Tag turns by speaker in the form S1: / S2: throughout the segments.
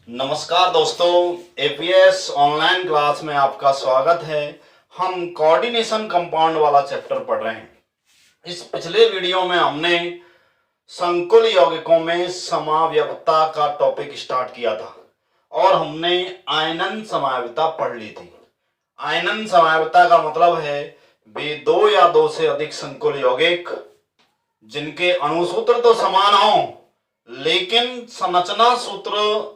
S1: नमस्कार दोस्तों, APS online class में आपका स्वागत है। हम कोऑर्डिनेशन कंपाउंड वाला चैप्टर पढ़ रहे हैं। इस पिछले वीडियो में हमने संकुल यौगिकों में समावयवता का टॉपिक स्टार्ट किया था और हमने आयनन समावयवता पढ़ ली थी। आयनन समावयवता का मतलब है वे दो या दो से अधिक संकुल यौगिक जिनके अणुसूत्र तो समान हों लेकिन संरचना सूत्र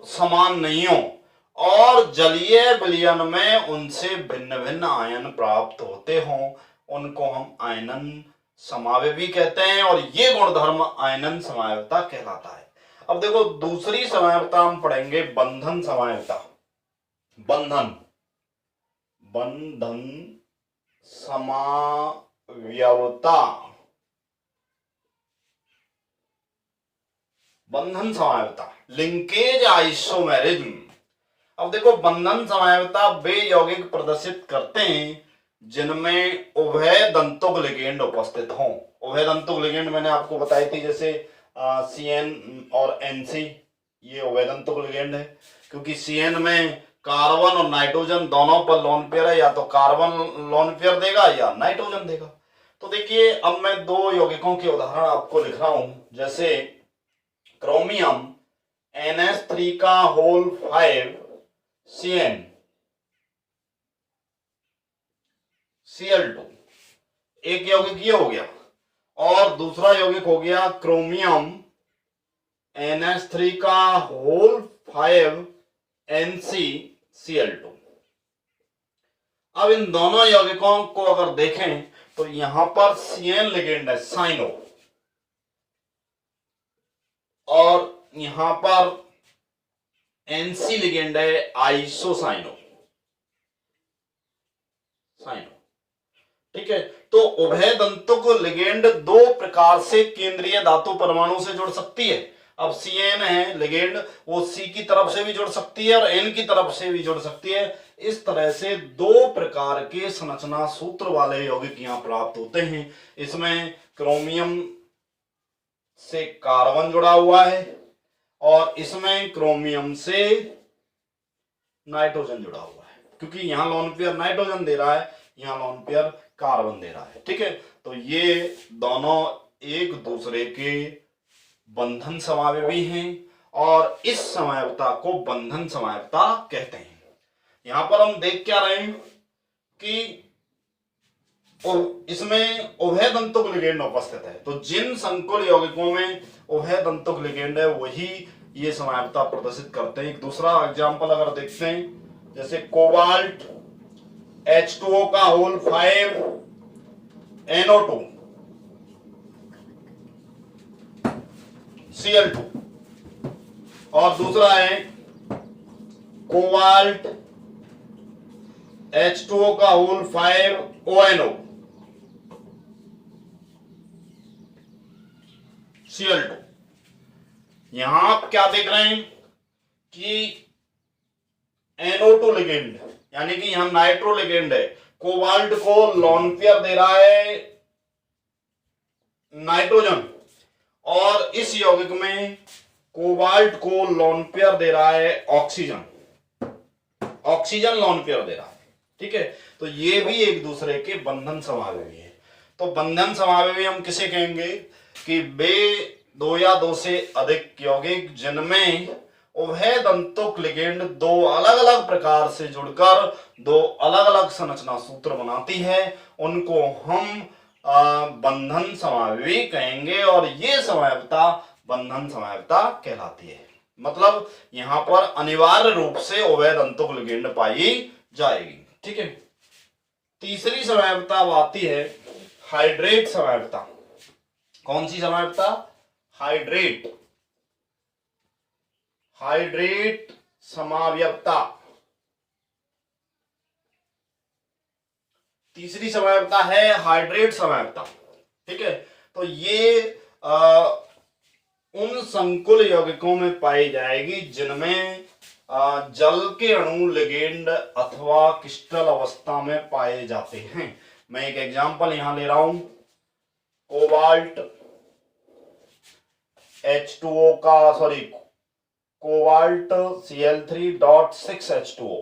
S1: समान नहीं हो और जलीय विलयन में उनसे भिन्न भिन्न आयन प्राप्त होते हों, उनको हम आयनन समावयवी कहते हैं और ये गुणधर्म आयनन समावयवता कहलाता है। अब देखो, दूसरी समावयवता हम पढ़ेंगे बंधन समावयवता। बंधन बंधन समावयवता बंधन समावयवता लिंकेज आइसोमेरिज्म। अब देखो, बंधन समावयवता वे यौगिक प्रदर्शित करते हैं जिनमें उभय दंतुक लिगेंड उपस्थित हों। उभय दंतुक लिगेंड मैंने आपको बताई थी, जैसे CN और NC, ये उभय दंतुक लिगेंड है क्योंकि CN में कार्बन और नाइट्रोजन दोनों पर लोन पेयर है, या तो कार्बन लोन पेयर देगा या नाइट्रोजन देगा। तो देखिए, अब मैं दो यौगिकों के उदाहरण आपको लिख रहा हूं, जैसे क्रोमियम NH3 का होल 5 CN Cl2, एक यौगिक ये हो गया, और दूसरा यौगिक हो गया क्रोमियम NH3 का होल 5 NCCl2। अब इन दोनों यौगिकों को अगर देखें तो यहां पर CN लिगेंड है साइनो, और यहां पर NC लिगेंड है आइसोसाइनो। ठीक है, तो उभय दंतुक लिगेंड दो प्रकार से केंद्रीय धातु परमाणु से जुड़ सकती है। अब CN है लिगेंड, वो C की तरफ से भी जुड़ सकती है और N की तरफ से भी जुड़ सकती है। इस तरह से दो प्रकार के संरचना सूत्र वाले यौगिक यहां प्राप्त होते हैं। इसमें क्रोमियम से कार्बन जुड़ा हुआ है और इसमें क्रोमियम से नाइट्रोजन जुड़ा हुआ है, क्योंकि यहां लोन पेयर नाइट्रोजन दे रहा है, यहां लोन पेयर कार्बन दे रहा है। ठीक है, तो ये दोनों एक दूसरे के बंधन समावयवी हैं और इस समावयवता को बंधन समावयवता कहते हैं। यहां पर हम देख क्या रहे हैं कि इसमें उभय दंतुक लिगेंड उपस्थित है, तो जिन संकुल यौगिकों में उभय दंतुक लिगेंड है वही ये समावयवता प्रदर्शित करते हैं। एक दूसरा एग्जांपल अगर देखते हैं, जैसे कोबाल्ट H2O का होल 5 NO2 Cl2, और दूसरा है कोबाल्ट H2O का होल 5 ONO Cl2। यहां आप क्या देख रहे हैं कि NO2 लिगेंड, यानी कि यहां नाइट्रो लिगेंड है, कोबाल्ट को लोन पेयर दे रहा है नाइट्रोजन, और इस यौगिक में कोबाल्ट को लोन पेयर दे रहा है ऑक्सीजन, ऑक्सीजन लोन पेयर दे रहा है। ठीक है, तो ये भी एक दूसरे के बंधन समावयवी है। तो बंधन समावयवी हम किसे कहेंगे कि वे दो या दो से अधिक यौगिक जिनमें उभय दंतुक लिगेंड दो अलग अलग प्रकार से जुड़कर दो अलग अलग संरचना सूत्र बनाती है, उनको हम बंधन समावयवी कहेंगे और ये समावयवता बंधन समावयवता कहलाती है। मतलब यहां पर अनिवार्य रूप से उभय दंतुक लिगेंड पाई जाएगी। ठीक है, तीसरी समावयवता आती है हाइड्रेट समावयवता। कौन सी समावयवता? हाइड्रेट समावयवता। तीसरी समावयवता है हाइड्रेट समावयवता। ठीक है, तो ये उन संकुल यौगिकों में पाई जाएगी जिनमें जल के अणु लिगेंड अथवा क्रिस्टल अवस्था में पाए जाते हैं। मैं एक एग्जांपल यहां ले रहा हूं, कोबाल्ट H2O का कोबाल्ट Cl3.6H2O,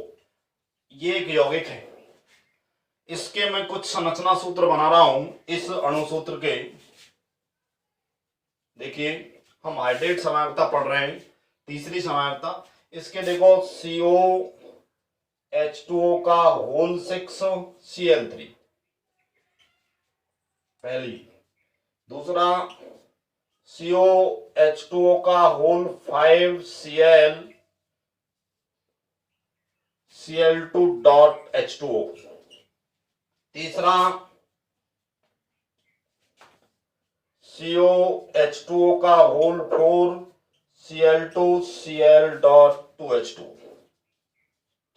S1: ये एक यौगिक है। इसके मैं कुछ संरचना सूत्र बना रहा हूं इस अणु सूत्र के। देखिए हम हाइड्रेट समयावता पढ़ रहे हैं, तीसरी समयावता। इसके देखो COH2O का होल 6 Cl3 पहली, दूसरा COH2O का होल 5 Cl2.H2O, तीसरा COH2O का होल 4 Cl2Cl.2H2।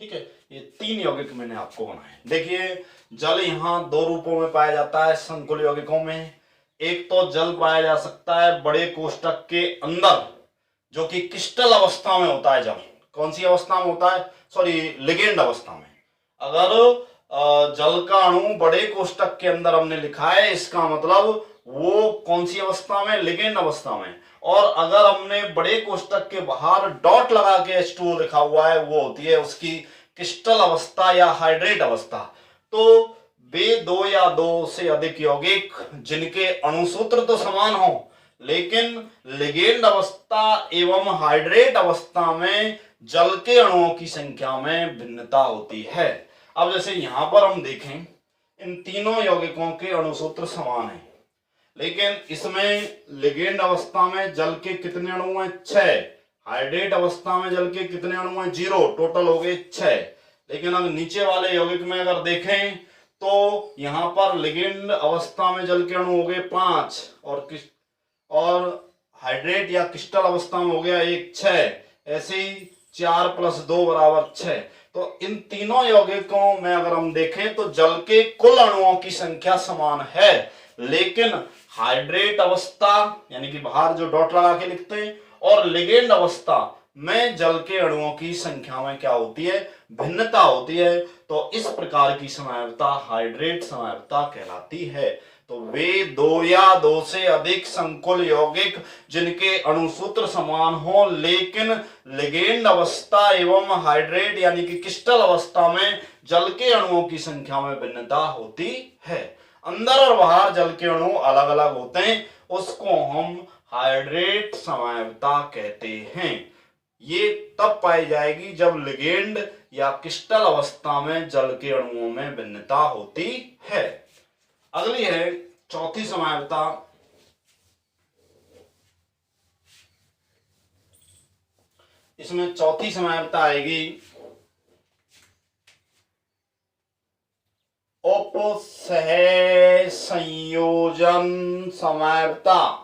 S1: ठीक है, ये तीन यौगिक मैंने आपको बनाए। देखिए जल यहाँ दो रूपों में पाया जाता है संकुल यौगिकों में। एक तो जल पाया जा सकता है बड़े कोष्टक के अंदर, जो कि क्रिस्टल अवस्था में होता है जल। कौन सी अवस्था में होता है? सॉरी, लिगेंड अवस्था में। अगर जल का अणु बड़े कोष्टक के अंदर हमने लिखा है, इसका मतलब वो कौन सी अवस्था में? लिगेंड अवस्था में। और अगर हमने बड़े कोष्टक के बाहर डॉट लगा के H2O लिखा हुआ है, वो होती है उसकी क्रिस्टल अवस्था या हाइड्रेट अवस्था। तो वे दो या दो से अधिक यौगिक जिनके अणुसूत्र तो समान हो, लेकिन लिगेंड अवस्था एवं हाइड्रेट अवस्था में जल के अणुओं की संख्या में भिन्नता होती है। अब जैसे यहां पर हम देखें, इन तीनों यौगिकों के अणुसूत्र समान हैं, लेकिन इसमें लिगेंड अवस्था में जल के कितने अणु हैं? 6। हाइड्रेट अवस्था में जल के कितने अणु हैं? 0। टोटल हो गए 6। लेकिन अब नीचे वाले यौगिक में अगर देखें तो यहां पर लिगेंड अवस्था में जल के अणु हो गए 5 और हाइड्रेट या क्रिस्टल अवस्था में हो गया 1, 6। ऐसे ही 4 + 2 = 6। तो इन तीनों यौगिकों में अगर हम देखें तो जल के कुल अणुओं की संख्या समान है, लेकिन हाइड्रेट अवस्था यानी कि बाहर जो डॉट लगा के लिखते हैं और लिगेंड अवस्था में जल के अणुओं की संख्या में क्या होती है? भिन्नता होती है। तो इस प्रकार की समयावता हाइड्रेट समयावता कहलाती है। तो वे दो या दो से अधिक संकुल यौगिक जिनके अणुसूत्र समान हो, लेकिन लिगेंड अवस्था एवं हाइड्रेट यानी कि क्रिस्टल अवस्था में जल के अणुओं की संख्या में भिन्नता होती है। अंदर और बाहर जल के अणु अलग अलग होते हैं, उसको हम हाइड्रेट समयावता कहते हैं। ये तब पाई जाएगी जब लिगेंड या क्रिस्टल अवस्था में जल के अणुओं में भिन्नता होती है। अगली है चौथी समयावता। इसमें चौथी समयावता आएगी उपसह संयोजन समयावता।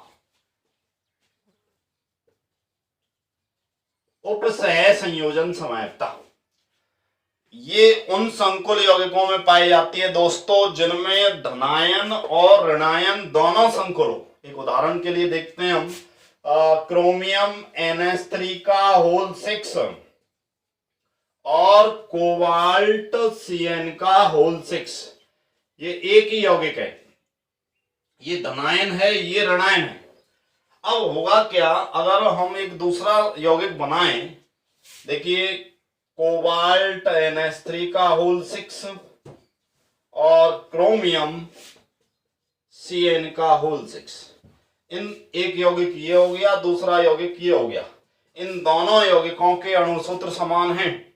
S1: उपसह संयोजन समयावता ये उन संकुल यौगिकों में पाई जाती है दोस्तों जिनमें धनायन और ऋणायन दोनों संकुल हो। एक उदाहरण के लिए देखते हैं हम, क्रोमियम NH3 का होल 6 और कोबाल्ट Cn का होल 6। ये एक ही यौगिक है, ये धनायन है, ये ऋणायन है। अब होगा क्या अगर हम एक दूसरा यौगिक बनाएं? देखिए कोबाल्ट NH3 का होल 6 और क्रोमियम Cn का होल 6। इन एक यौगिक ये हो गया, दूसरा यौगिक ये हो गया। इन दोनों यौगिकों के अणुसूत्र समान हैं,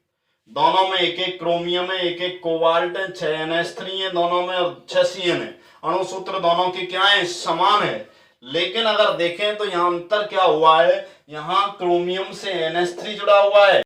S1: दोनों में एक एक क्रोमियम है, एक एक कोबाल्ट है, 6 NH3 है दोनों में और 6 Cn है। अणुसूत्र दोनों के क्या है? समान है। लेकिन अगर देखें तो यहाँ अंतर क्या हुआ है? यहाँ क्रोमियम से NH3 जुड़ा हुआ है